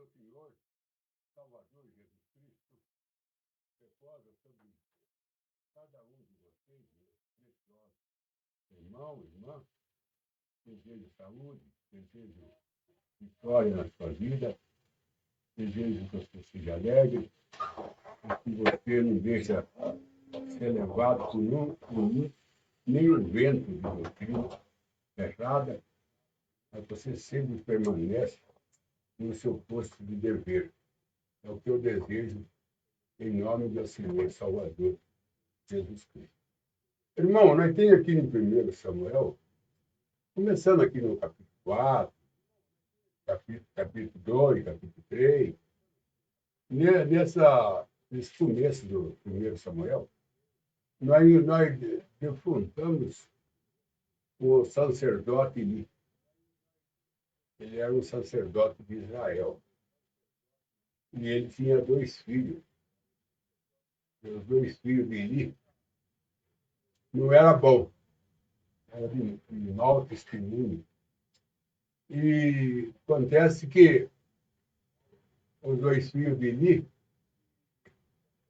do Senhor, Salvador Jesus Cristo, reposa sobre cada um de vocês, preciosos irmão, irmã. Desejo saúde, desejo vitória na sua vida, desejo que você seja alegre, que você não deixa ser levado por nenhum vento de doutrina errada, mas você sempre permanece no seu posto de dever. É o que eu desejo em nome do Senhor Salvador Jesus Cristo. Irmão, nós temos aqui em 1 Samuel, começando aqui no capítulo 4, capítulo 2, capítulo 3, nesse começo do 1 Samuel, nós defrontamos o sacerdote Eli. Ele era um sacerdote de Israel. E ele tinha 2 filhos. Os 2 filhos de Eli não era bom. Era de mau testemunho. E acontece que os 2 filhos de Eli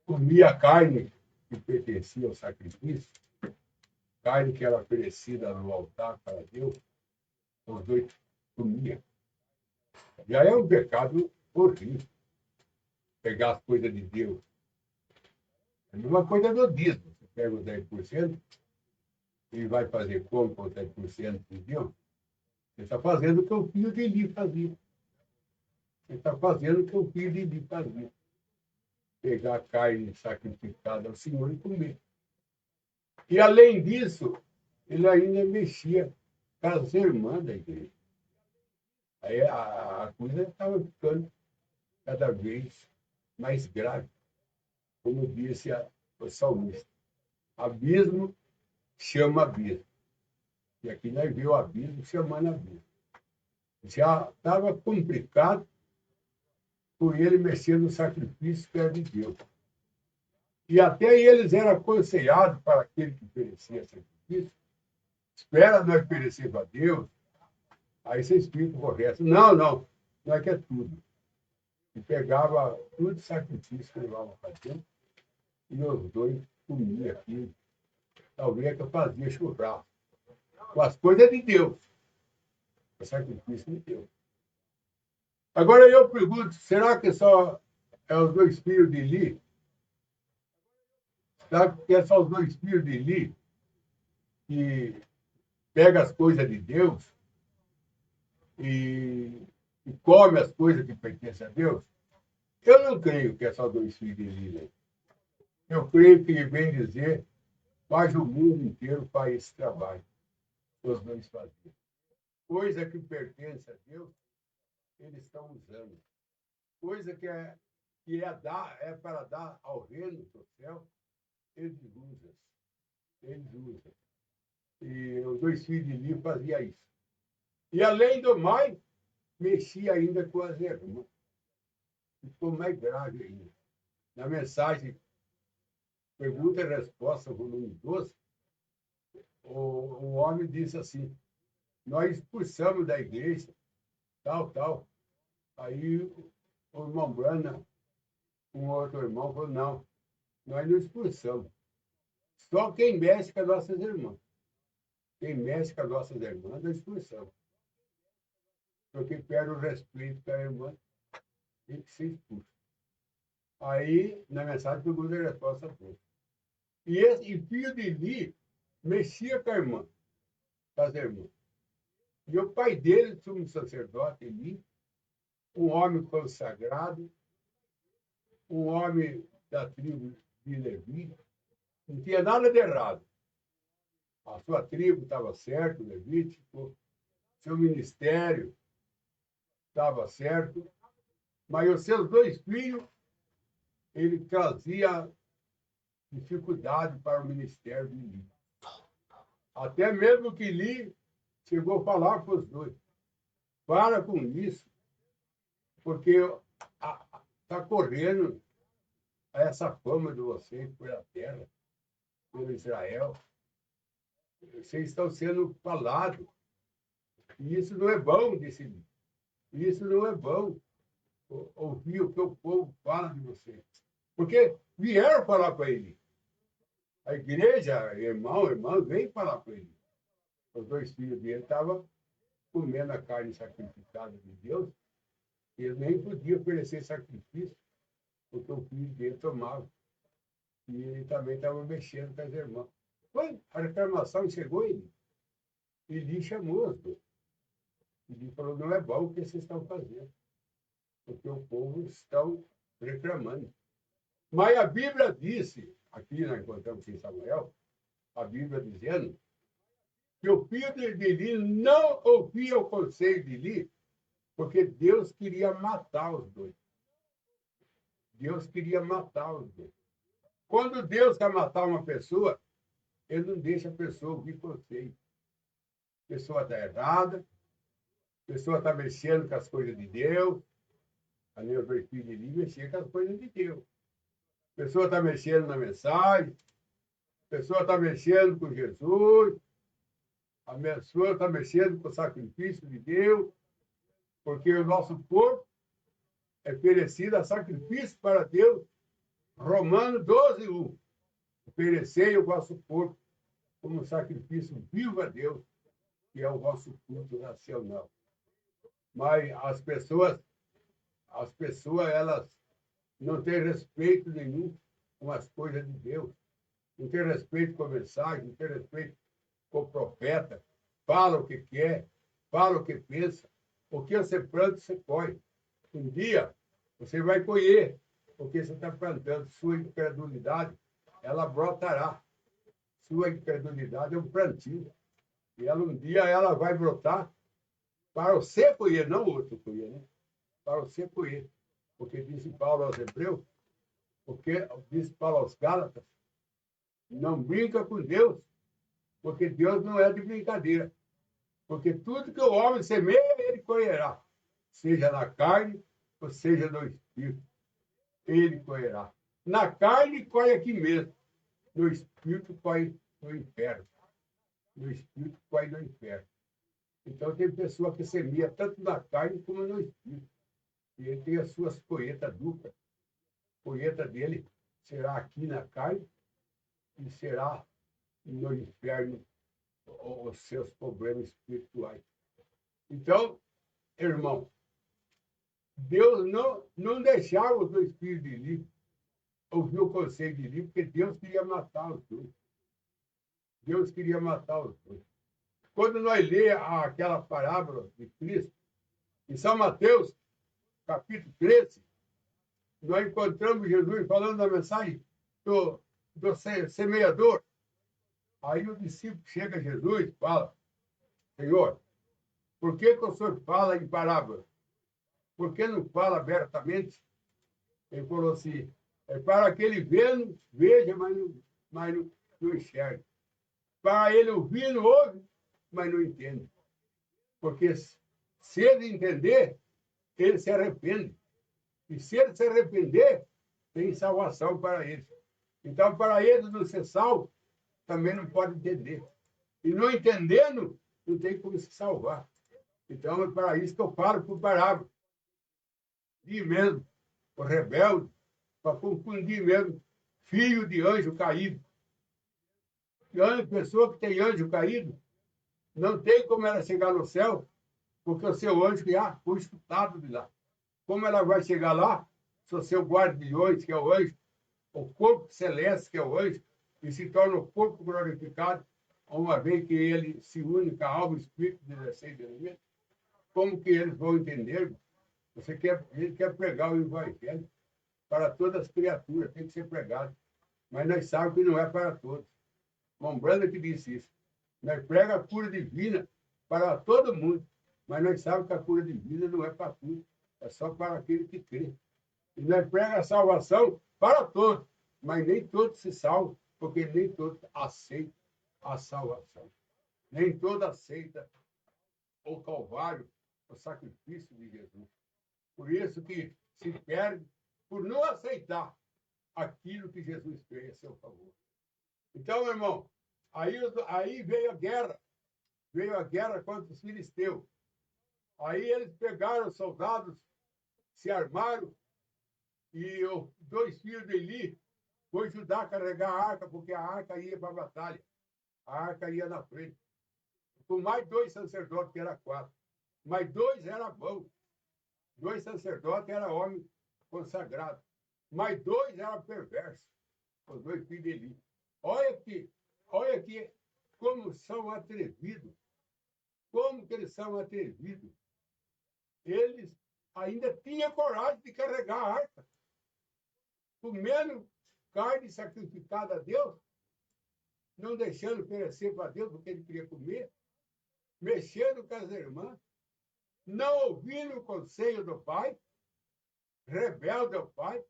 comiam a carne que pertencia ao sacrifício, carne que era oferecida no altar para Deus, os 2 comiam. Já é um pecado horrível pegar as coisas de Deus. É a mesma coisa do dízimo. Você pega os 10% e vai fazer como com os 10% de Deus. Você está fazendo o que o filho de Eli fazia. Você está fazendo o que o filho de Eli fazia. Pegar a carne sacrificada ao Senhor e comer. E, além disso, ele ainda mexia com as irmãs da igreja. Aí a coisa estava ficando cada vez mais grave. Como disse o salmista, abismo chama abismo. E aqui nós vimos o abismo chamando abismo. Já estava complicado por ele mexer no sacrifício que era de Deus. E até eles eram aconselhados para aquele que oferecia sacrifício. Espera nós oferecer para Deus, aí você explica o resto. Não é que é tudo. E pegava tudo de sacrifício que levava para Deus, e os 2 comiam aquilo. Talvez é que eu fazia churrasco com as coisas de Deus, o sacrifício de Deus. Agora eu pergunto, será que só é os 2 filhos de Eli? Será que é só os 2 filhos de Eli que pegam as coisas de Deus e come as coisas que pertencem a Deus? Eu não creio que é só 2 filhos de Eli, né? Eu creio que vem dizer, quase o mundo inteiro faz esse trabalho. Os 2 faziam. Coisa que pertence a Deus, eles estão usando. Coisa que é para dar ao reino do céu, eles usam. E os 2 filhos de Eli faziam isso. E, além do mais, mexia ainda com as irmãs. Ficou mais grave ainda. Na mensagem Pergunta e Resposta, volume 12, o homem disse assim, nós expulsamos da igreja, tal. Aí o irmão Brana, um outro irmão, falou, não, nós não expulsamos. Só quem mexe com as nossas irmãs. Quem mexe com as nossas irmãs, nós expulsamos. Porque perde o respeito com a irmã, tem que ser expulso. Aí, na mensagem, Pergunta e Resposta foi. E filho de Eli mexia com a irmã, com as irmãs. E o pai dele, sumo sacerdote, Eli, um homem consagrado, um homem da tribo de Levi, não tinha nada de errado. A sua tribo estava certa, Levítico, seu ministério estava certo, mas os seus 2 filhos, ele trazia dificuldade para o ministério de Eli. Até mesmo que Eli chegou a falar para os 2, para com isso, porque está correndo essa fama de vocês pela terra, pelo Israel. Vocês estão sendo falados. E isso não é bom, disse ele. Isso não é bom. ouvir o que o povo fala de você. Porque vieram falar para ele. A igreja, irmão, veio falar para ele. Os dois filhos dele estavam comendo a carne sacrificada de Deus, e ele nem podia oferecer sacrifício, porque o filho dele tomava. E ele também estava mexendo com as irmãs. Foi, a reclamação chegou ele. Ele chamou os dois. Ele falou, não é bom o que vocês estão fazendo, porque o povo está reclamando. Mas a Bíblia disse, aqui nós encontramos em Samuel, a Bíblia dizendo que o filho de Eli não ouvia o conselho de Eli, porque Deus queria matar os dois. Deus queria matar os dois. Quando Deus quer matar uma pessoa, ele não deixa a pessoa ouvir conselho. A pessoa está errada, a pessoa está mexendo com as coisas de Deus. A minha filha de Eli mexia com as coisas de Deus. A pessoa está mexendo na mensagem, a pessoa está mexendo com Jesus, a pessoa está mexendo com o sacrifício de Deus, porque o nosso corpo é oferecido a sacrifício para Deus. Romanos 12:1. Oferecei o vosso corpo como sacrifício vivo a Deus, que é o vosso culto racional. Mas as pessoas, elas não têm respeito nenhum com as coisas de Deus. Não tem respeito com a mensagem, não tem respeito com o profeta. Fala o que quer, fala o que pensa. O que você planta, você colhe. Um dia, você vai colher o que você está plantando. Sua incredulidade, ela brotará. Sua incredulidade é um plantio. E um dia ela vai brotar para você colher, não o outro colher, né? Para você colher. Porque disse Paulo aos Hebreus, porque disse Paulo aos Gálatas, não brinca com Deus, porque Deus não é de brincadeira. Porque tudo que o homem semeia, ele colherá. Seja na carne, ou seja no espírito. Ele colherá. Na carne, colhe aqui mesmo. No espírito, colhe no inferno. No espírito, colhe no inferno. Então, tem pessoa que semeia tanto na carne como no espírito. E ele tem as suas colheitas duplas. A colheita dele será aqui na carne e será no inferno os seus problemas espirituais. Então, irmão, Deus não deixava os dois filhos de Eli ouvir o conselho de Eli, porque Deus queria matar os dois. Deus queria matar os dois. Quando nós lemos aquela parábola de Cristo, em São Mateus, capítulo 13, nós encontramos Jesus falando da mensagem do semeador. Aí o discípulo chega a Jesus e fala, Senhor, por que o senhor fala em parábola? Por que não fala abertamente? Ele falou assim, é para que ele veja, mas não enxergue. Para ele ouvir, não ouve, mas não entende. Porque se ele entender, ele se arrepende. E se ele se arrepender, tem salvação para ele. Então, para ele não ser salvo, também não pode entender. E não entendendo, não tem como se salvar. Então, é para isso que eu falo por parábola. De mesmo, o rebelde, para confundir mesmo, filho de anjo caído. E pessoa que tem anjo caído, não tem como ela chegar no céu, porque o seu anjo já foi escutado de lá. Como ela vai chegar lá, se o seu guardiões, que é o anjo, o corpo celeste, que é o anjo, e se torna o corpo glorificado, uma vez que ele se une com a alma e o espírito de 16 elementos, como que eles vão entender? Ele quer pregar o evangelho para todas as criaturas, tem que ser pregado. Mas nós sabemos que não é para todos. Lembrando que disse isso. Nós pregamos a cura divina para todo mundo, mas nós sabemos que a cura divina não é para tudo, é só para aquele que crê. E nós pregamos a salvação para todos, mas nem todos se salvam, porque nem todos aceitam a salvação. Nem todos aceitam o Calvário, o sacrifício de Jesus. Por isso que se perde por não aceitar aquilo que Jesus fez a seu favor. Então, meu irmão, aí veio a guerra contra os filisteus. Aí eles pegaram os soldados se armaram e os 2 filhos de Eli foram ajudar a carregar a arca, porque a arca ia para a batalha. A arca ia na frente. Com mais 2 sacerdotes, que era 4. Mas 2 era bom. 2 sacerdotes era homem consagrado. Mas 2 eram perversos. Os 2 filhos de Eli. Olha aqui como são atrevidos. Como que eles são atrevidos. Eles ainda tinham coragem de carregar a arca. Comendo carne sacrificada a Deus, não deixando oferecer para Deus porque ele queria comer, mexendo com as irmãs, não ouvindo o conselho do pai, rebelde ao pai.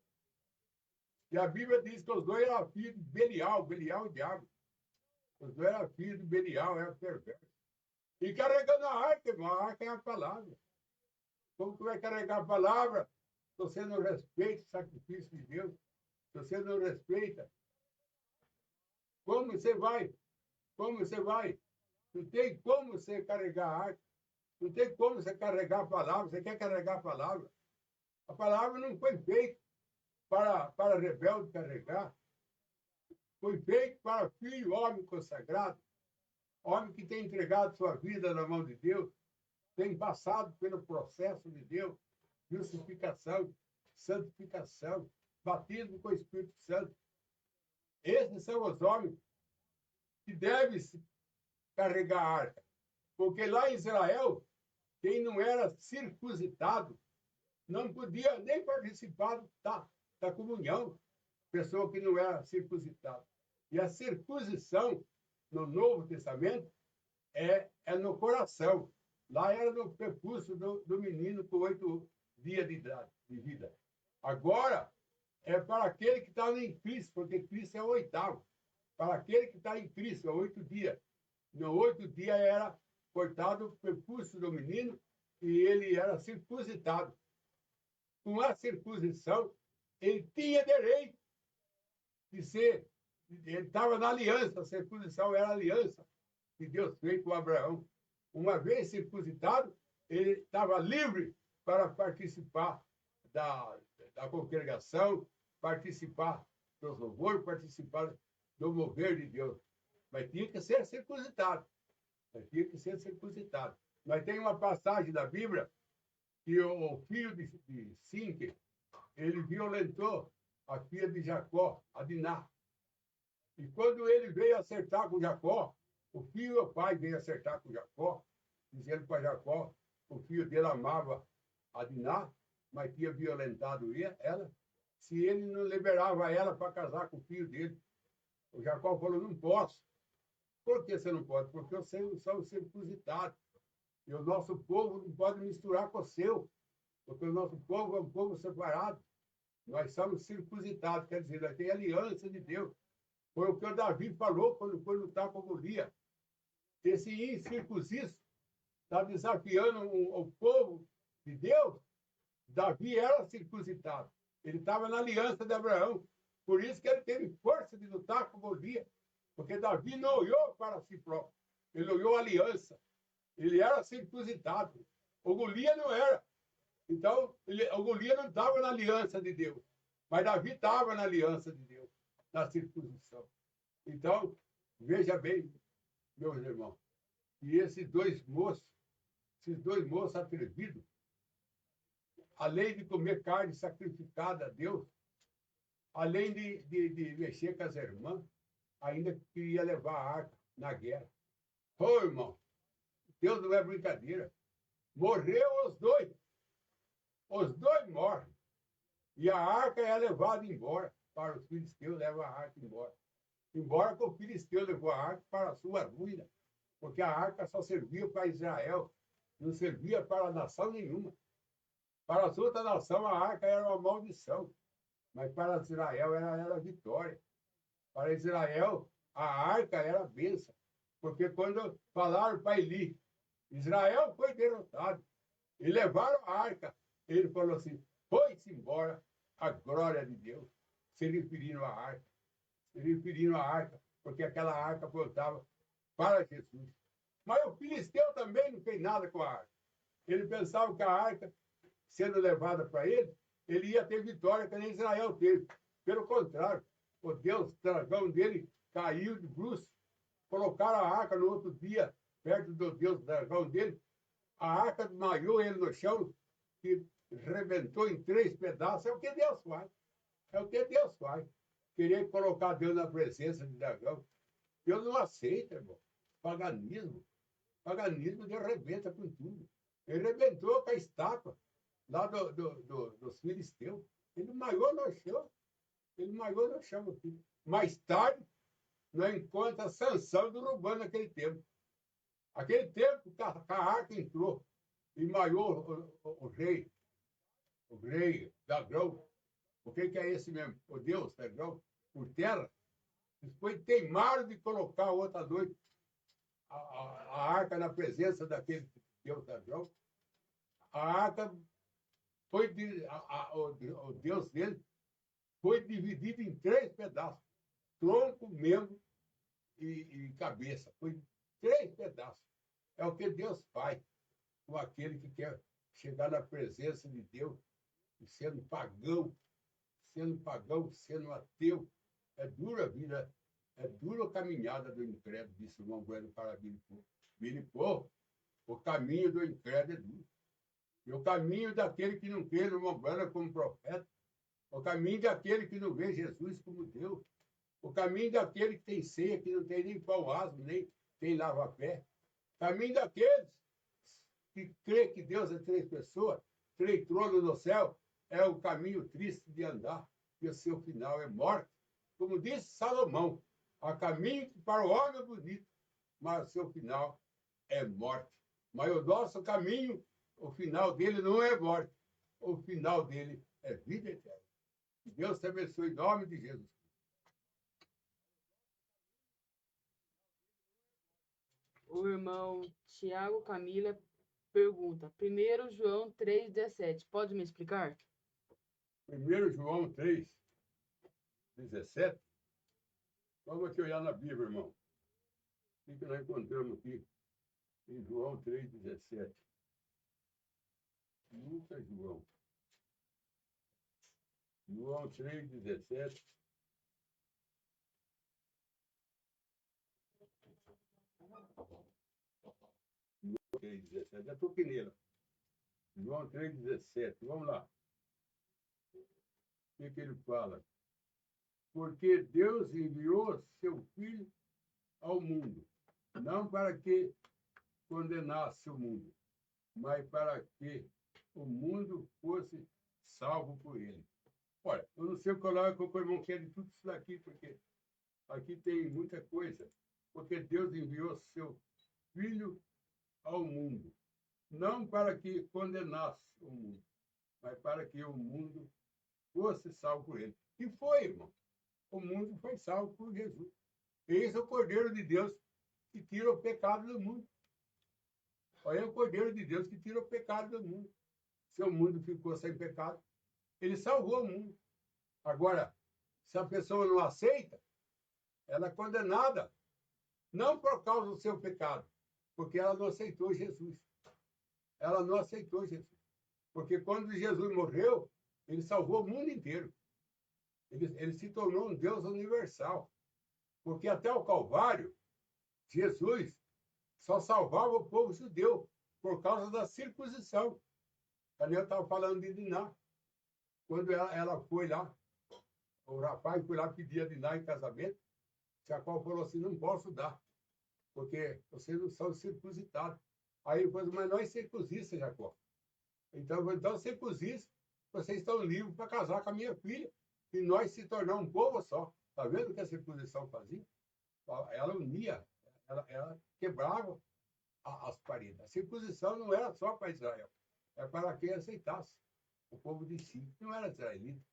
E a Bíblia diz que os 2 eram filhos de Belial, Belial e diabo. Os 2 eram filhos de Belial, era perverso. E carregando a arca, irmão, a arca é a palavra. Como que vai carregar a palavra se você não respeita o sacrifício de Deus? Se você não respeita, como você vai? Como você vai? Não tem como você carregar a arca. Não tem como você carregar a palavra. Você quer carregar a palavra? A palavra não foi feita para rebelde carregar. Foi feito para filho, homem consagrado. Homem que tem entregado sua vida na mão de Deus. Tem passado pelo processo de Deus. Justificação, santificação, batismo com o Espírito Santo. Esses são os homens que devem carregar a arca. Porque lá em Israel, quem não era circuncidado não podia nem participar da comunhão, pessoa que não era circuncidada. E a circuncisão no Novo Testamento é no coração. Lá era no prepúcio do menino com 8 dias de idade, de vida. Agora, é para aquele que está em Cristo, porque Cristo é o 8º. Para aquele que está em Cristo, é 8 dias. No 8 dias era cortado o prepúcio do menino e ele era circuncidado. Com a circuncisão, ele tinha direito de ser. Ele estava na aliança, a circuncisão era a aliança que Deus fez com Abraão. Uma vez circuncidado, ele estava livre para participar da congregação, participar dos louvores, participar do mover de Deus. Mas tinha que ser circuncidado. Mas tem uma passagem da Bíblia que o filho de Sinque, ele violentou a filha de Jacó, a Diná. E quando ele veio acertar com Jacó, o filho e o pai veio acertar com Jacó, dizendo para Jacó, o filho dele amava a Diná, mas tinha violentado ela, se ele não liberava ela para casar com o filho dele. O Jacó falou, não posso. Por que você não pode? Porque vocês são circuncidados. E o nosso povo não pode misturar com o seu, porque o nosso povo é um povo separado. Nós somos circuncidados, quer dizer, nós temos aliança de Deus. Foi o que o Davi falou quando foi lutar com Golias. Esse incircunciso está desafiando o povo de Deus. Davi era circuncidado. Ele estava na aliança de Abraão. Por isso que ele teve força de lutar com Golias. Porque Davi não olhou para si próprio. Ele olhou a aliança. Ele era circuncidado. O Golias não era. Então, o Golias não estava na aliança de Deus. Mas Davi estava na aliança de Deus, na circuncisão. Então, veja bem, meus irmãos, e esses dois moços atrevidos, além de comer carne sacrificada a Deus, além de mexer com as irmãs, ainda queria levar a arca na guerra. Ô, irmão, Deus não é brincadeira. Morreu os dois. Os dois morrem. E a arca é levada embora. Para os filisteus, leva a arca embora. Embora que o filisteu levou a arca para a sua ruína. Porque a arca só servia para Israel. Não servia para nação nenhuma. Para as outras nações, a arca era uma maldição. Mas para Israel era vitória. Para Israel, a arca era a bênção. Porque quando falaram para Eli, Israel foi derrotado, e levaram a arca, ele falou assim, foi-se embora a glória de Deus, se referindo à arca, porque aquela arca apontava para Jesus. Mas o filisteu também não fez nada com a arca. Ele pensava que a arca sendo levada para ele, ele ia ter vitória que nem Israel teve. Pelo contrário, o Deus dragão dele caiu de bruços, colocaram a arca no outro dia, perto do Deus dragão dele, a arca desmaiou ele no chão, que rebentou em 3 pedaços. É o que Deus faz. É o que Deus faz. Querer colocar Deus na presença de dragão. Deus não aceita, irmão. Paganismo. Paganismo, Deus arrebenta com tudo. Ele arrebentou com a estátua lá dos filisteus. Ele maiou no chão. Ele maiou no chão, meu filho. Mais tarde, nós encontramos Sansão derrubando naquele tempo. Aquele tempo que a arca entrou e maiou o rei dragão. O que é esse mesmo? O Deus dragão, por terra. Depois teimaram de colocar outra noite a arca na presença daquele Deus dragão. A arca foi o Deus dele foi dividido em 3 pedaços: tronco, membro e cabeça. Foi 3 pedaços. É o que Deus faz com aquele que quer chegar na presença de Deus, sendo pagão, sendo ateu. É dura a vida, é dura a caminhada do incrédulo, disse o irmão Bueno para Bilipô. O caminho do incrédulo é duro. E o caminho daquele que não crê no irmão Bueno como profeta, o caminho daquele que não vê Jesus como Deus, o caminho daquele que tem ceia, que não tem nem pão asmo, nem tem lava-pé, o caminho daqueles que crê que Deus é 3 pessoas, 3 tronos no céu, é o caminho triste de andar, e o seu final é morte. Como disse Salomão, há caminho para o homem é bonito, mas o seu final é morte. Mas o nosso caminho, o final dele não é morte, o final dele é vida eterna. Deus te abençoe em nome de Jesus. O irmão Tiago Camila pergunta, 1 João 3,17, pode me explicar? 1 João 3, 17. Vamos aqui olhar na Bíblia, irmão. O que nós encontramos aqui? Em João 3, 17. Nunca João. João 3, 17. João 3, 17. É Tupineira. João 3, 17. Vamos lá. O que ele fala? Porque Deus enviou seu Filho ao mundo, não para que condenasse o mundo, mas para que o mundo fosse salvo por ele. Olha, eu não sei qual é que o irmão quer de tudo isso daqui, porque aqui tem muita coisa. Porque Deus enviou seu Filho ao mundo, não para que condenasse o mundo, mas para que o mundo fosse salvo por ele. E foi, irmão. O mundo foi salvo por Jesus. Esse é o Cordeiro de Deus que tira o pecado do mundo. Olha o Cordeiro de Deus que tira o pecado do mundo. Se o mundo ficou sem pecado, ele salvou o mundo. Agora, se a pessoa não aceita, ela é condenada. Não por causa do seu pecado, porque ela não aceitou Jesus. Ela não aceitou Jesus. Porque quando Jesus morreu, ele salvou o mundo inteiro. Ele se tornou um Deus universal. Porque até o Calvário, Jesus só salvava o povo judeu por causa da circuncisão. Ali eu estava falando de Diná. Quando ela foi lá, o rapaz foi lá pedir a Diná em casamento, Jacó falou assim, não posso dar, porque vocês não são circuncidados. Aí ele falou, mas nós circuncistas, Jacó. Então circuncistas, vocês estão livres para casar com a minha filha, e nós se tornamos um povo só. Está vendo o que a circuncisão fazia? Ela unia, ela quebrava as paredes. A circuncisão não era só para Israel, era para quem aceitasse. O povo de si não era israelita,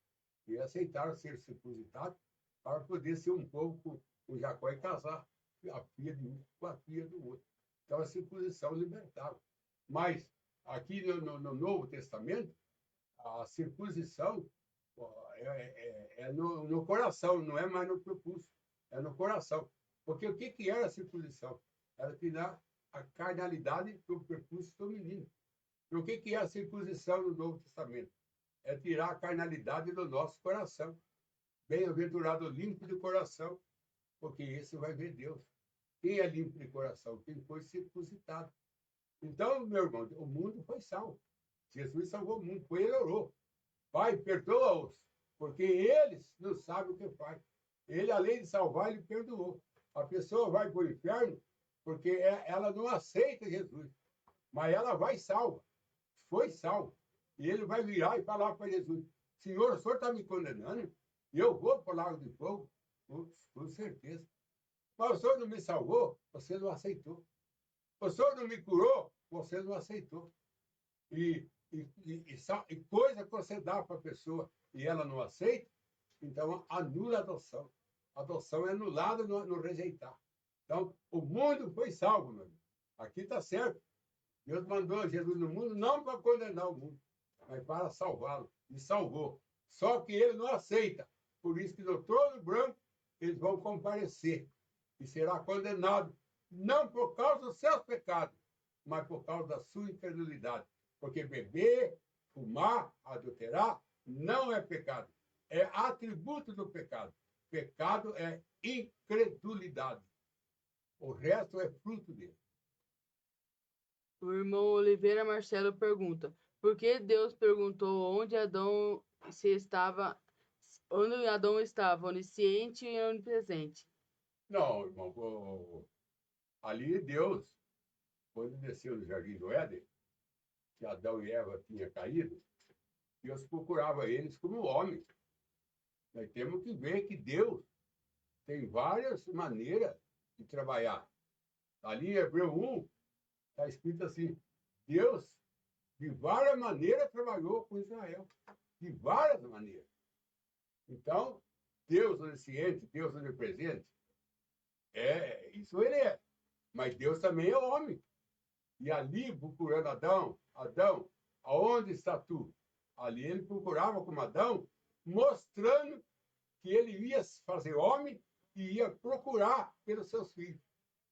e aceitaram ser circuncidados para poder ser um povo com Jacó e casar a filha de um com a filha do outro. Então a circuncisão libertava. Mas aqui no Novo Testamento, a circuncisão é no coração, não é mais no prepúcio, é no coração. Porque o que era a circuncisão? Era tirar a carnalidade do prepúcio feminino. E o que é a circuncisão no Novo Testamento? É tirar a carnalidade do nosso coração. Bem-aventurado o limpo de coração, porque esse vai ver Deus. Quem é limpo de coração? Quem foi circuncidado. Então, meu irmão, o mundo foi salvo. Jesus salvou o mundo, foi ele orou. Pai, perdoa-os, porque eles não sabem o que faz. Ele, além de salvar, ele perdoou. A pessoa vai para o inferno porque ela não aceita Jesus, mas ela vai salva. Foi salva. E ele vai virar e falar para Jesus: Senhor, o senhor está me condenando? E eu vou para o lago de fogo? Com certeza. Mas o senhor não me salvou? Você não aceitou. O senhor não me curou? Você não aceitou. E coisa que você dá para a pessoa e ela não aceita, então anula a adoção. A adoção é anulada no rejeitar. Então, o mundo foi salvo, meu amigo. Aqui está certo. Deus mandou Jesus no mundo não para condenar o mundo, mas para salvá-lo. E salvou. Só que ele não aceita. Por isso que no trono branco eles vão comparecer. E será condenado, não por causa dos seus pecados, mas por causa da sua incredulidade. Porque beber, fumar, adulterar, não é pecado. É atributo do pecado. Pecado é incredulidade. O resto é fruto dele. O irmão Oliveira Marcelo pergunta: por que Deus perguntou onde Adão estava, onisciente e onipresente? Não, irmão, ali Deus, quando desceu no jardim do Éden, que Adão e Eva tinham caído, Deus procurava eles como homens. Nós temos que ver que Deus tem várias maneiras de trabalhar. Ali em Hebreu 1, está escrito assim: Deus, de várias maneiras, trabalhou com Israel. De várias maneiras. Então, Deus onisciente, Deus onipresente, isso ele é. Mas Deus também é homem. E ali, procurando Adão, aonde está tu? Ali ele procurava como Adão, mostrando que ele ia fazer homem e ia procurar pelos seus filhos.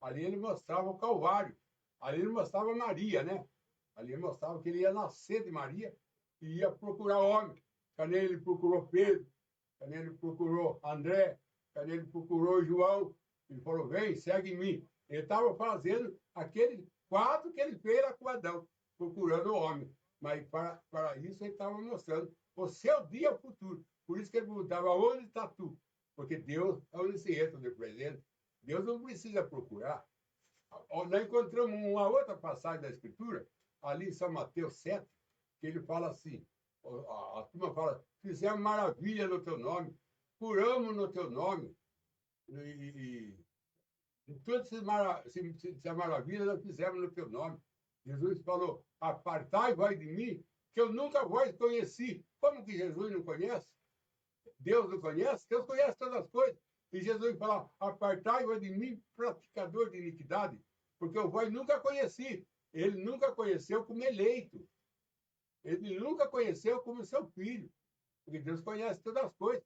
Ali ele mostrava o Calvário. Ali ele mostrava Maria, né? Ali ele mostrava que ele ia nascer de Maria e ia procurar homem. Cadê ele procurou Pedro? Cadê ele procurou André? Cadê ele procurou João? Ele falou: vem, segue em mim. Ele estava fazendo aquele quadro que ele fez lá com Adão, procurando o homem. Mas para isso ele estava mostrando o seu dia futuro. Por isso que ele perguntava: onde está tu? Porque Deus é onisciente, onipresente. Deus não precisa procurar. Nós encontramos uma outra passagem da Escritura, ali em São Mateus 7, que ele fala assim: a turma fala, fizemos maravilha no teu nome, curamos no teu nome, e todas essas maravilhas nós fizemos no teu nome. Jesus falou: apartai, vai de mim, que eu nunca vos conheci. Como que Jesus não conhece? Deus não conhece? Deus conhece todas as coisas. E Jesus fala: apartai-vos de mim, praticador de iniquidade, porque eu vos nunca conheci. Ele nunca conheceu como eleito. Ele nunca conheceu como seu filho. Porque Deus conhece todas as coisas.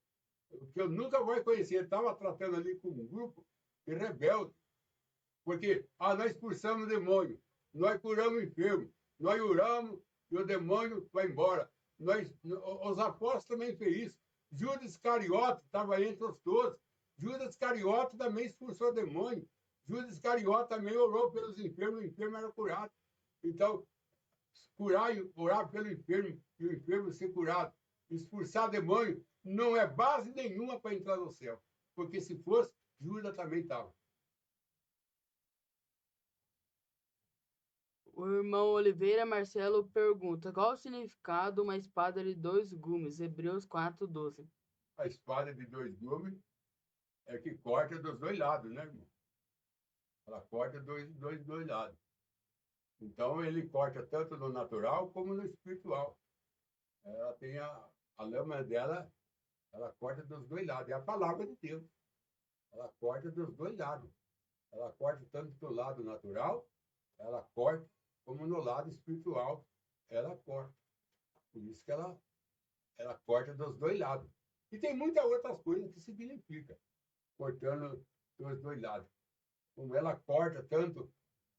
O que eu nunca vou conhecer. Ele estava tratando ali com um grupo de rebeldes. Porque nós expulsamos o demônio, nós curamos o enfermo, nós oramos e o demônio vai embora. Os apóstolos também fez isso. Judas Iscariote estava entre os 12. Judas Iscariote também expulsou o demônio. Judas Iscariote também orou pelos enfermos, o enfermo era curado. Então, orar pelo enfermo e o enfermo ser curado, expulsar demônio, não é base nenhuma para entrar no céu. Porque se fosse, Judas também estava. O irmão Oliveira Marcelo pergunta: qual o significado de uma espada de 2 gumes? Hebreus 4:12. A espada de 2 gumes é que corta dos 2 lados, né, irmão? Ela corta dois lados. Então, ele corta tanto no natural como no espiritual. Ela tem a lâmina dela, ela corta dos 2 lados. É a palavra de Deus. Ela corta dos 2 lados. Ela corta tanto do lado natural, ela corta, como no lado espiritual, ela corta. Por isso que ela corta dos 2 lados. E tem muitas outras coisas que significa cortando dos 2 lados. Como ela corta tanto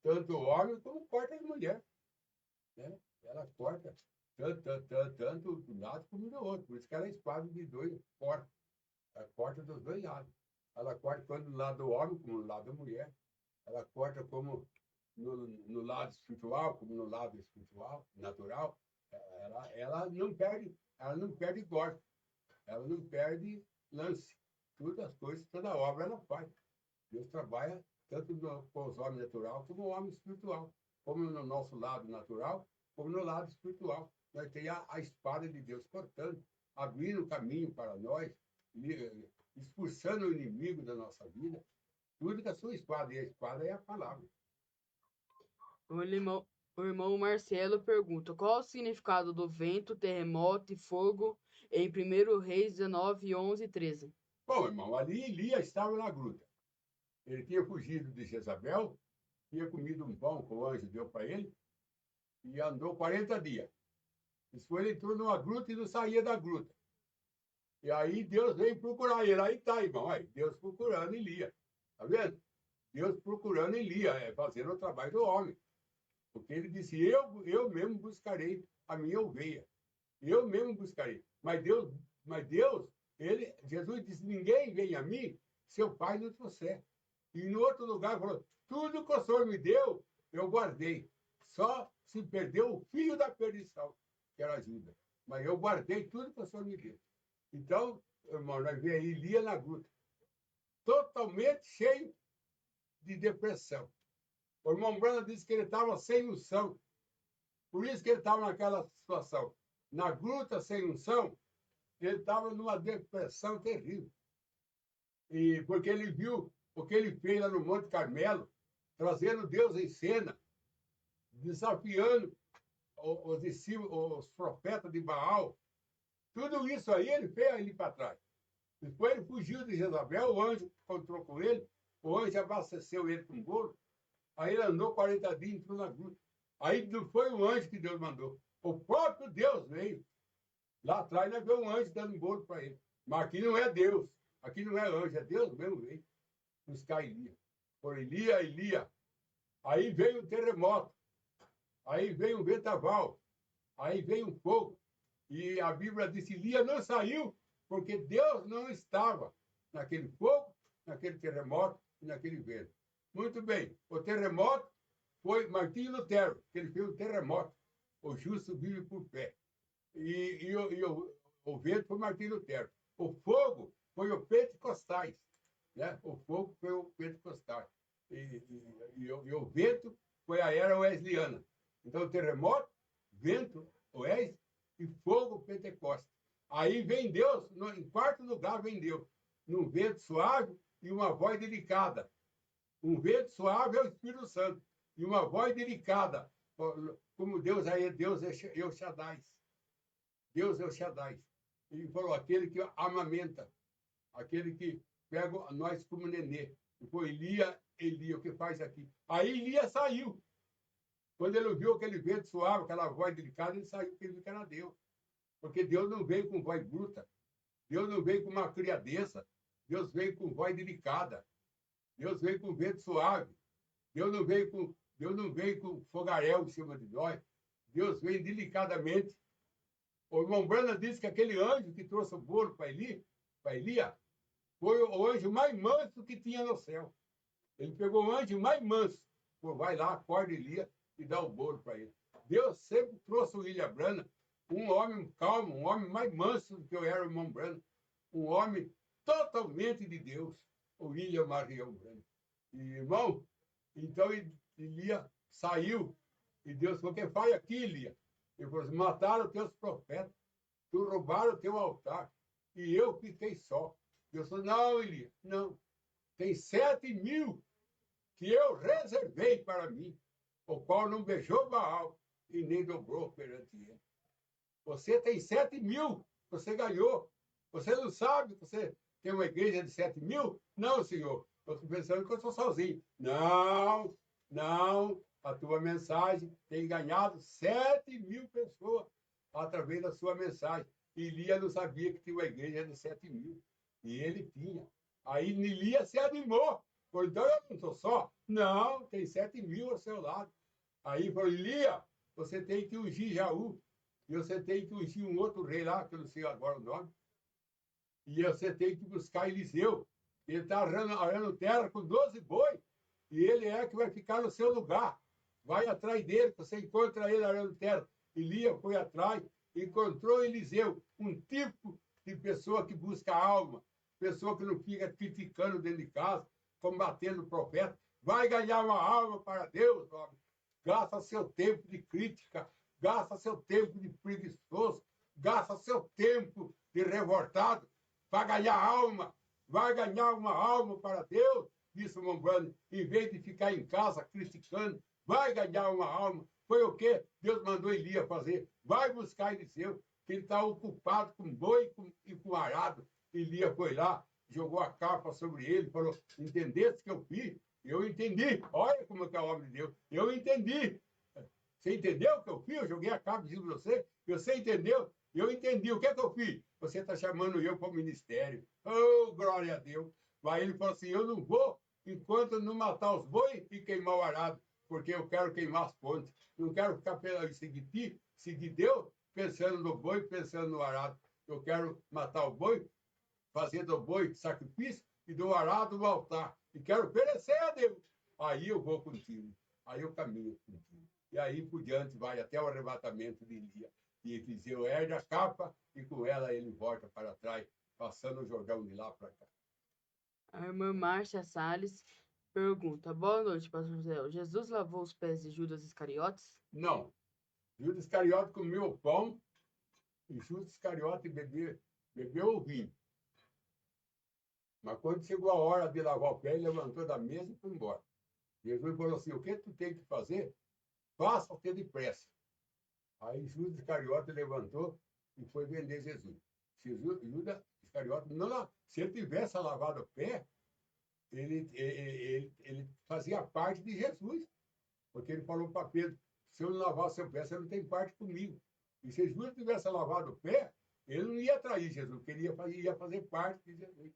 o homem como corta a mulher. Né? Ela corta tanto do lado como do outro. Por isso que ela é espada de dois cortes. Ela corta dos dois lados. Ela corta tanto do lado do homem como do lado da mulher. Ela corta como no lado espiritual, como no lado espiritual, natural. Ela não perde corte. Ela não perde lance. Todas as coisas, toda obra ela faz. Deus trabalha tanto com os homens natural como o homem espiritual. Como no nosso lado natural, como no lado espiritual. Nós temos a espada de Deus cortando, abrindo o caminho para nós, expulsando o inimigo da nossa vida. Tudo com a sua espada. E a espada é a palavra. O irmão Marcelo pergunta: qual o significado do vento, terremoto e fogo em 1 Reis 19, 11 e 13? Bom, irmão, ali Elia estava na gruta. Ele tinha fugido de Jezabel, tinha comido um pão que o anjo deu para ele, e andou 40 dias. Isso ele entrou numa gruta e não saía da gruta. E aí Deus veio procurar ele. Aí tá, irmão, aí, Deus procurando Elia. Tá vendo? Deus procurando Elia, fazendo o trabalho do homem. Porque ele disse, eu mesmo buscarei a minha ovelha. Eu mesmo buscarei. Mas Deus, Jesus disse, ninguém vem a mim se o Pai não trouxer. E no outro lugar falou, tudo que o Senhor me deu, eu guardei. Só se perdeu o fio da perdição, que era Judas. Mas eu guardei tudo que o Senhor me deu. Então, irmão, nós vemos aí Elia na gruta, totalmente cheio de depressão. O irmão Branham disse que ele estava sem unção. Por isso que ele estava naquela situação. Na gruta, sem unção, ele estava numa depressão terrível. E porque ele viu o que ele fez lá no Monte Carmelo, trazendo Deus em cena, desafiando os discípulos, os profetas de Baal. Tudo isso aí ele fez ali para trás. Depois ele fugiu de Jezabel, o anjo encontrou com ele, o anjo abasteceu ele com bolo. Aí ele andou 40 dias e entrou na gruta. Aí não foi o anjo que Deus mandou. O próprio Deus veio. Lá atrás nós vemos um anjo dando bolo para ele. Mas aqui não é Deus. Aqui não é anjo, é Deus mesmo veio buscar Elia. Por Elia. Aí veio um terremoto. Aí veio um ventaval. Aí veio um fogo. E a Bíblia diz que Elia não saiu porque Deus não estava naquele fogo, naquele terremoto e naquele vento. Muito bem. O terremoto foi Martinho Lutero, que ele fez o terremoto. O justo vive por fé. E o vento foi Martinho Lutero. O fogo foi o Pentecostais. Né? O fogo foi o Pentecostais. E o vento foi a era wesleyana. Então, terremoto, vento, Wes e fogo, Pentecostes. Aí vem Deus, em quarto lugar vem Deus, num vento suave e uma voz delicada. Um vento suave é o Espírito Santo e uma voz delicada, como Deus aí, Deus é El Shaddai. Deus é o Shaddai. Ele falou, aquele que amamenta, aquele que pega nós como nenê. E foi Elia, o que faz aqui? Aí Elia saiu. Quando ele viu aquele vento suave, aquela voz delicada, ele saiu, porque ele viu que era Deus. Porque Deus não veio com voz bruta. Deus não veio com uma criadença. Deus veio com voz delicada. Deus veio com vento suave. Deus não veio com fogaréu em cima de nós. Deus veio delicadamente. O irmão Branham disse que aquele anjo que trouxe o bolo para Elia, foi o anjo mais manso que tinha no céu. Ele pegou o anjo mais manso. Pô, vai lá, acorda Elia e dá o bolo para ele. Deus sempre trouxe o William Branham, um homem calmo, um homem mais manso do que eu era o irmão Branham. Um homem totalmente de Deus, o William Marião Branham. E, irmão, então Elia saiu e Deus falou, quem faz aqui, Elia? Ele falou assim, mataram os teus profetas, tu roubaram o teu altar, e eu fiquei só. Deus falou, não, Elia, não. Tem 7.000 que eu reservei para mim, o qual não beijou Baal e nem dobrou perante ele. Você tem 7.000, você ganhou. Você não sabe que você tem uma igreja de 7.000? Não, senhor. Eu estou pensando que eu sou sozinho. Não. A tua mensagem tem ganhado 7.000 pessoas através da sua mensagem. Elia não sabia que tinha uma igreja de 7.000. E ele tinha. Aí Elia se animou. Falou, então eu não estou só. Não, tem 7.000 ao seu lado. Aí falou, Elia, você tem que ungir Jaú, e você tem que ungir um outro rei lá, que eu não sei agora o nome, e você tem que buscar Eliseu. Ele está arando terra com 12 boi, e ele é que vai ficar no seu lugar. Vai atrás dele, você encontra ele arando terra. Elias foi atrás, encontrou Eliseu, um tipo de pessoa que busca a alma, pessoa que não fica criticando dentro de casa, combatendo o profeta. Vai ganhar uma alma para Deus, homem. Gasta seu tempo de crítica, gasta seu tempo de preguiçoso, gasta seu tempo de revoltado para ganhar alma. Vai ganhar uma alma para Deus, disse o Mombrano, em vez de ficar em casa criticando. Vai ganhar uma alma. Foi o que Deus mandou Elias fazer. Vai buscar Eliseu, que ele está ocupado com boi e com arado. Elias foi lá, jogou a capa sobre ele, falou: entendeste que eu fiz? Eu entendi. Olha como é que é o homem de Deus. Eu entendi. Você entendeu o que eu fiz? Eu joguei a capa de você. Você entendeu? Eu entendi. O que é que eu fiz? Você está chamando eu para o ministério. Oh, glória a Deus. Aí ele falou assim: eu não vou enquanto não matar os bois e queimar o arado, porque eu quero queimar as pontes. Não quero ficar seguir Deus, pensando no boi, pensando no arado. Eu quero matar o boi, fazer do boi sacrifício e do arado o altar. E quero oferecer a Deus. Aí eu vou contigo. Aí eu caminho contigo. E aí por diante vai até o arrebatamento de Elias. E Eliseu ergue a capa e com ela ele volta para trás, passando o Jordão de lá para cá. A irmã Márcia Salles pergunta: boa noite, pastor José. Jesus lavou os pés de Judas Iscariotes? Não. Judas Iscariote comeu o pão e Judas Iscariote bebeu o vinho. Mas quando chegou a hora de lavar o pé, ele levantou da mesa e foi embora. Jesus falou assim: o que tu tem que fazer? Faça o que depressa. Aí Judas Iscariote levantou e foi vender Jesus. Judas Iscariote, não, se ele tivesse lavado o pé, ele fazia parte de Jesus. Porque ele falou para Pedro: se eu não lavar o seu pé, você não tem parte comigo. E se Jesus tivesse lavado o pé, ele não ia trair Jesus, porque ele ia fazer parte de Jesus.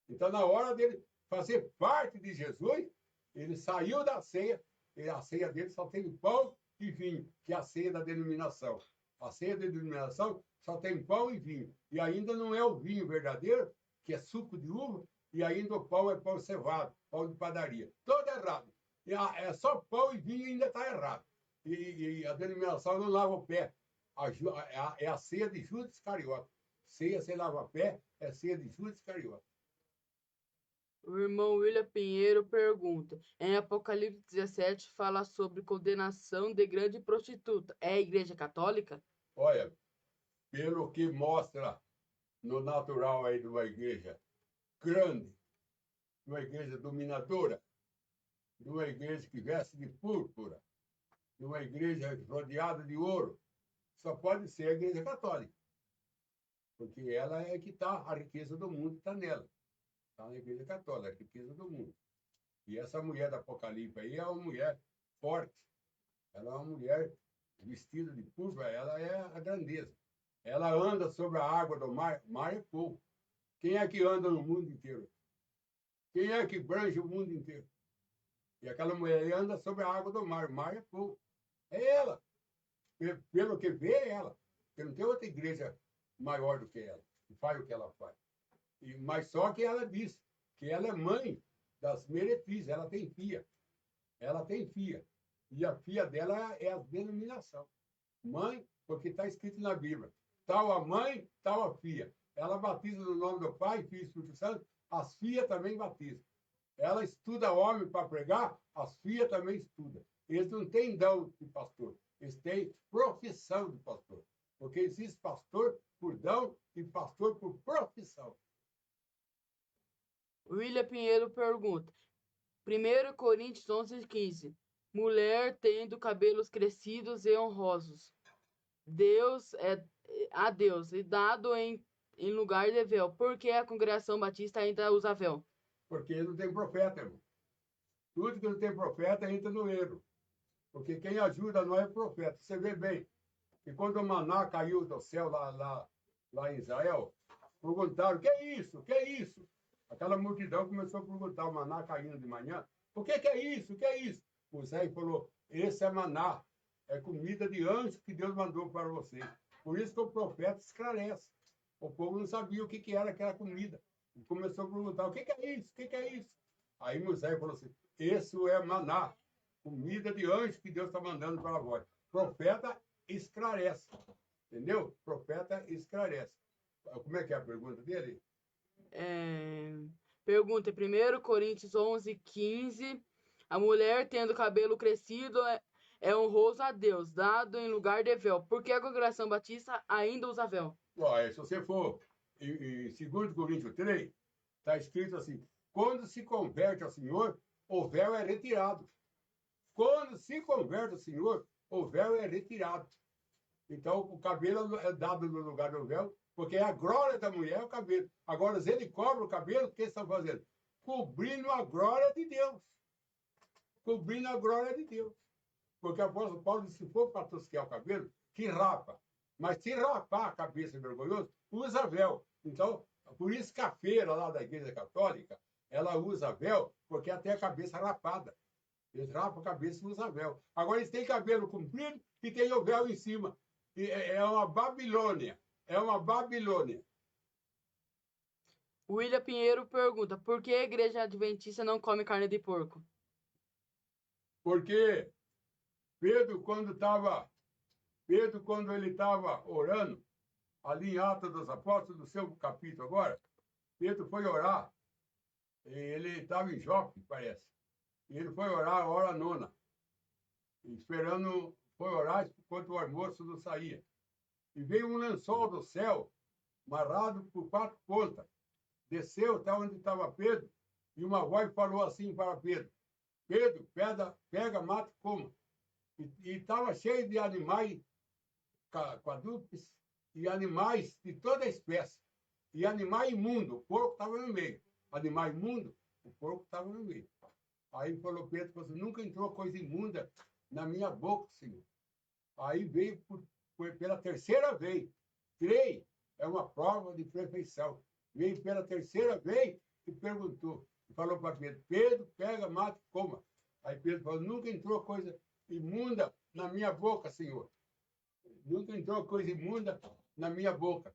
Então, na hora dele fazer parte de Jesus, ele saiu da ceia, e a ceia dele só tem pão e vinho, que é a ceia da denominação. A ceia da denominação só tem pão e vinho. E ainda não é o vinho verdadeiro, que é suco de uva, e ainda o pão é pão cevado, pão de padaria. Todo errado. E é só pão e vinho ainda está errado. E a denominação não lava o pé. É a ceia de Judas Iscariote. Ceia sem lavar pé é ceia de Judas Iscariote. O irmão William Pinheiro pergunta: em Apocalipse 17 fala sobre condenação de grande prostituta. É a Igreja Católica? Olha, pelo que mostra no natural aí de uma igreja grande, de uma igreja dominadora, de uma igreja que veste de púrpura, de uma igreja rodeada de ouro, só pode ser a Igreja Católica. Porque ela é que está, a riqueza do mundo está nela. Está na Igreja Católica, a riqueza do mundo. E essa mulher do Apocalipse aí é uma mulher forte. Ela é uma mulher vestida de púrpura, ela é a grandeza. Ela anda sobre a água do mar, mar é fogo. Quem é que anda no mundo inteiro? Quem é que abrange o mundo inteiro? E aquela mulher anda sobre a água do mar, o mar é fogo. É ela. Pelo que vê, é ela. Porque não tem outra igreja maior do que ela, que faz o que ela faz. Mas só que ela diz que ela é mãe das meretrizes, ela tem filha. Ela tem filha. E a filha dela é a denominação. Mãe, porque está escrito na Bíblia. Tal a mãe, tal a filha. Ela batiza no nome do Pai, Filho e Espírito Santo, as filhas também batizam. Ela estuda homem para pregar, as filhas também estudam. Eles não têm dom de pastor, eles têm profissão de pastor. Porque existe pastor por dom e pastor por profissão. William Pinheiro pergunta: 1 Coríntios 11:15. Mulher tendo cabelos crescidos e honrosos. A Deus e dado em lugar de véu. Por que a congregação batista ainda usa véu? Porque não tem profeta, irmão. Tudo que não tem profeta entra no erro. Porque quem ajuda não é profeta. Você vê bem que quando o maná caiu do céu lá em Israel, perguntaram: o que é isso? O que é isso? Aquela multidão começou a perguntar: o maná caindo de manhã. O que é isso? O que é isso? Moisés falou: esse é maná. É comida de anjo que Deus mandou para vocês. Por isso que o profeta esclarece. O povo não sabia o que era aquela comida. E começou a perguntar, o que é isso? O que é isso? Aí Moisés falou assim, isso é maná, comida de anjo que Deus está mandando para vós. Profeta esclarece. Entendeu? Profeta esclarece. Como é que é a pergunta dele? Pergunta, 1 Coríntios 11:15. A mulher tendo cabelo crescido é honroso a Deus, dado em lugar de véu. Por que a congregação batista ainda usa véu? Olha, se você for em 2 Coríntios 3, está escrito assim, quando se converte ao Senhor, o véu é retirado. Quando se converte ao Senhor, o véu é retirado. Então, o cabelo é dado no lugar do véu, porque a glória da mulher é o cabelo. Agora, se ele cobre o cabelo, o que estão fazendo? Cobrindo a glória de Deus. Cobrindo a glória de Deus. Porque o apóstolo Paulo disse, se for para tosquear o cabelo, que rapa. Mas se rapar a cabeça vergonhoso, usa véu. Então, por isso que a feira lá da Igreja Católica, ela usa véu, porque até a cabeça rapada. Eles rapam a cabeça e usam véu. Agora, eles têm cabelo comprido e tem o véu em cima. E é uma Babilônia. É uma Babilônia. William Pinheiro pergunta, por que a igreja adventista não come carne de porco? Porque Pedro, quando ele estava orando, ali em Atos dos Apóstolos, no seu capítulo agora, Pedro foi orar. Ele estava em Jope, parece. E ele foi orar a hora nona. Esperando, foi orar enquanto o almoço não saía. E veio um lençol do céu, amarrado por 4 pontas. Desceu até onde estava Pedro, e uma voz falou assim para Pedro, Pedro, pega, mata e coma. E estava cheio de animais quadrúpedes e animais de toda espécie. E animal imundo, o porco estava no meio. Animal imundo, o porco estava no meio. Aí falou Pedro, você nunca entrou coisa imunda na minha boca, Senhor. Aí veio pela terceira vez. 3 é uma prova de perfeição. Veio pela terceira vez e perguntou. E falou para Pedro, Pedro, pega, mata e coma. Aí Pedro falou, nunca entrou coisa imunda na minha boca, Senhor. Nunca entrou coisa imunda na minha boca.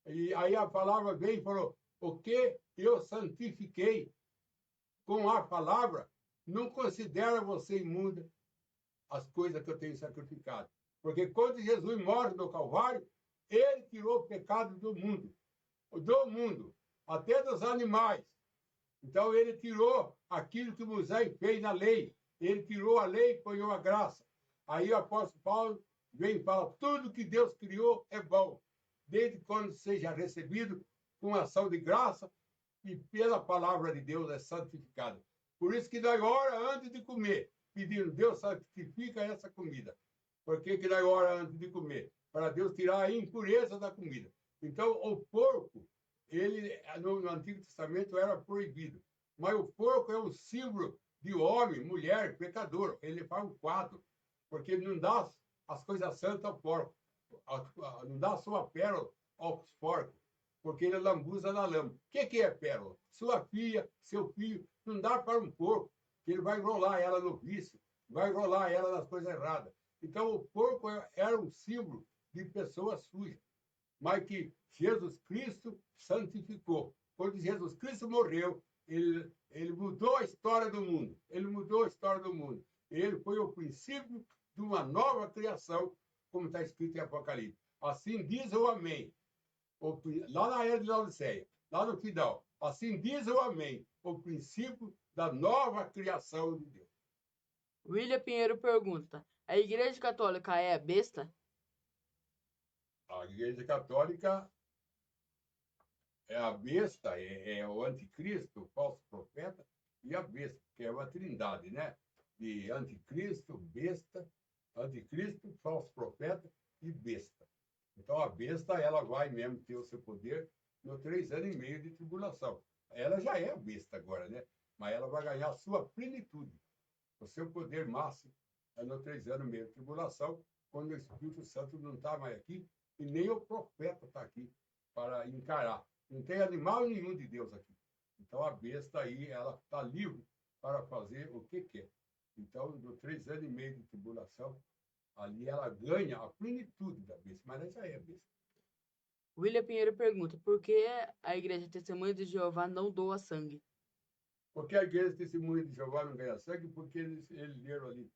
E aí a palavra veio e falou, o que eu santifiquei com a palavra, não considera você imunda as coisas que eu tenho sacrificado. Porque quando Jesus morre no Calvário, ele tirou o pecado do mundo, até dos animais. Então, ele tirou aquilo que Moisés fez na lei. Ele tirou a lei e ponhou a graça. Aí o apóstolo Paulo vem e fala, tudo que Deus criou é bom, desde quando seja recebido com ação de graça e pela palavra de Deus é santificado. Por isso que nós ora antes de comer, pedindo, Deus santifica essa comida. Por que nós ora antes de comer? Para Deus tirar a impureza da comida. Então, o porco, ele no Antigo Testamento era proibido. Mas o porco é um símbolo de homem, mulher, pecador. Ele faz um quadro, porque ele não dá as coisas santas ao porco. Não dá a sua pérola aos porcos, porque ele lambuza na lama. O que é pérola? Sua filha, seu filho, não dá para um porco, que ele vai enrolar ela no vício, vai enrolar ela nas coisas erradas. Então, o porco era um símbolo de pessoa suja, mas que Jesus Cristo santificou. Quando Jesus Cristo morreu, ele mudou a história do mundo. Ele mudou a história do mundo. Ele foi o princípio de uma nova criação, como está escrito em Apocalipse. Assim diz o Amém. Lá na era de Laodiceia, lá no final. Assim diz o Amém, o princípio da nova criação de Deus. William Pinheiro pergunta, a Igreja Católica é besta? A Igreja Católica é a besta, é o anticristo, o falso profeta, e a besta, que é uma trindade, né? De anticristo, besta, anticristo, falso profeta e besta. Então, a besta, ela vai mesmo ter o seu poder nos 3 anos e meio de tribulação. Ela já é a besta agora, né? Mas ela vai ganhar a sua plenitude. O seu poder máximo é nos 3 anos e meio de tribulação, quando o Espírito Santo não está mais aqui e nem o profeta está aqui para encarar. Não tem animal nenhum de Deus aqui. Então, a besta aí, ela está livre para fazer o que quer. Então, nos 3 anos e meio de tribulação, Ali ela ganha a plenitude da bênção, mas essa é a bênção. William Pinheiro pergunta: por que a Igreja Testemunha de Jeová não doa sangue? Porque a igreja testemunha de Jeová não ganha sangue, porque eles leram ali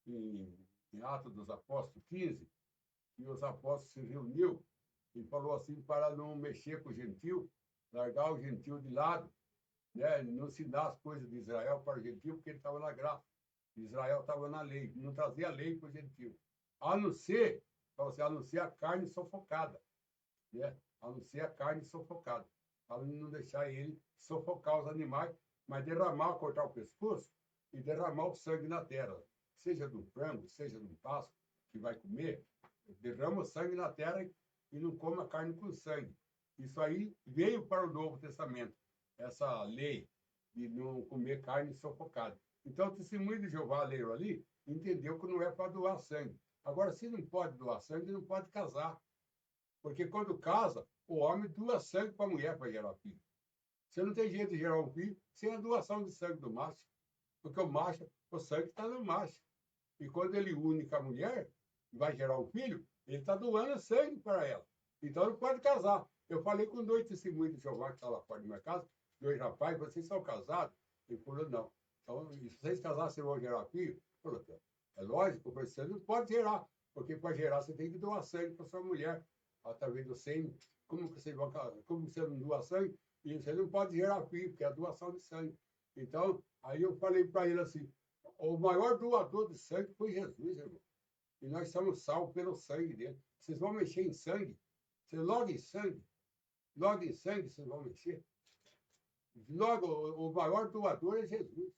em Atos dos Apóstolos 15, e os apóstolos se reuniu e falou assim para não mexer com o gentil, largar o gentil de lado, né? Não ensinar as coisas de Israel para o gentil, porque ele estava na graça. Israel estava na lei, não trazia a lei para o gentil. A não ser a carne sufocada, né? A não ser a carne sufocada, para não deixar ele sufocar os animais, mas derramar, cortar o pescoço e derramar o sangue na terra, seja do frango, seja do pássaro que vai comer, derrama o sangue na terra e não coma carne com sangue. Isso aí veio para o Novo Testamento, essa lei de não comer carne sufocada. Então, o testemunho de Jeová leram ali, entendeu que não é para doar sangue. Agora, se não pode doar sangue, não pode casar. Porque quando casa, o homem doa sangue para a mulher para gerar filho. Você não tem jeito de gerar um filho sem a doação de sangue do macho. Porque o sangue está no macho. E quando ele une com a mulher, vai gerar um filho, ele está doando sangue para ela. Então não pode casar. Eu falei com 2 testemunhos de Jeová que estavam lá fora da minha casa, 2 rapazes, vocês são casados? Ele falou, não. Então, se vocês casarem, vocês vão gerar filho? Falou, é lógico, você não pode gerar, porque para gerar você tem que doar sangue para sua mulher, através do sêmen. Como você não doa sangue, e você não pode gerar filho, porque é a doação de sangue. Então, aí eu falei para ele assim, o maior doador de sangue foi Jesus, irmão. E nós somos salvos pelo sangue dele. Vocês vão mexer em sangue? Vocês logo em sangue vocês vão mexer? Logo, o maior doador é Jesus.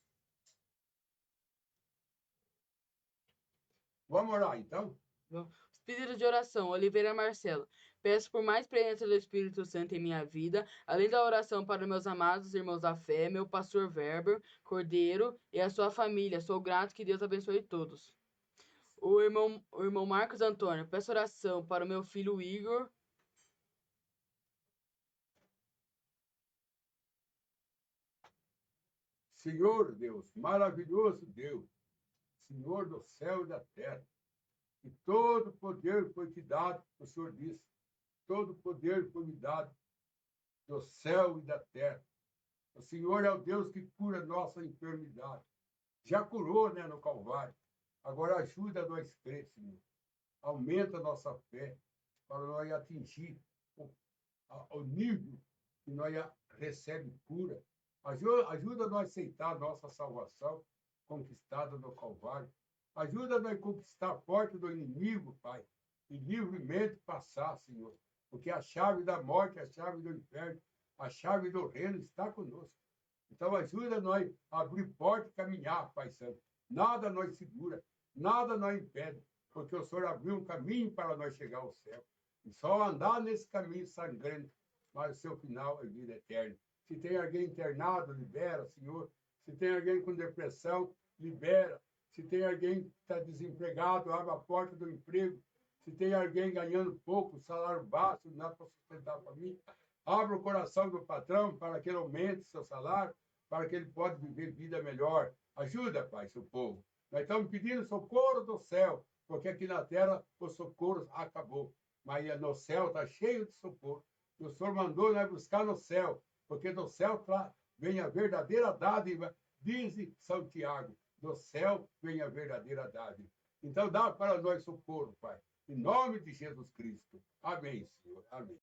Vamos orar, então? Os pedidos de oração. Oliveira Marcelo. Peço por mais presença do Espírito Santo em minha vida, além da oração para meus amados irmãos da fé, meu pastor Weber Cordeiro e a sua família. Sou grato, que Deus abençoe todos. O irmão Marcos Antônio. Peço oração para o meu filho Igor. Senhor Deus, maravilhoso Deus, Senhor do céu e da terra, e todo poder foi te dado, o Senhor disse, todo poder foi me dado do céu e da terra. O Senhor é o Deus que cura nossa enfermidade. Já curou, né, no Calvário. Agora ajuda nós a crer, Senhor. Aumenta a nossa fé para nós atingir o nível que nós recebemos cura. Ajuda nós a aceitar a nossa salvação conquistada no Calvário. Ajuda nós a conquistar a porta do inimigo, Pai, e livremente passar, Senhor. Porque a chave da morte, a chave do inferno, a chave do reino está conosco. Então ajuda nós a abrir porta e caminhar, Pai Santo. Nada nos segura, nada nos impede, porque o Senhor abriu um caminho para nós chegar ao céu. E só andar nesse caminho sangrento, mas o seu final é vida eterna. Se tem alguém internado, libera, Senhor. Se tem alguém com depressão, libera. Se tem alguém que está desempregado, abre a porta do emprego. Se tem alguém ganhando pouco, salário baixo, não dá para sustentar a família, abre o coração do patrão para que ele aumente seu salário, para que ele possa viver vida melhor. Ajuda, Pai, seu povo. Nós estamos pedindo socorro do céu, porque aqui na terra o socorro acabou. Mas no céu está cheio de socorro. O Senhor mandou nós buscar no céu, porque do céu vem a verdadeira dádiva, diz São Tiago. Do céu vem a verdadeira dádiva. Então dá para nós socorro, Pai. Em nome de Jesus Cristo. Amém, Senhor. Amém.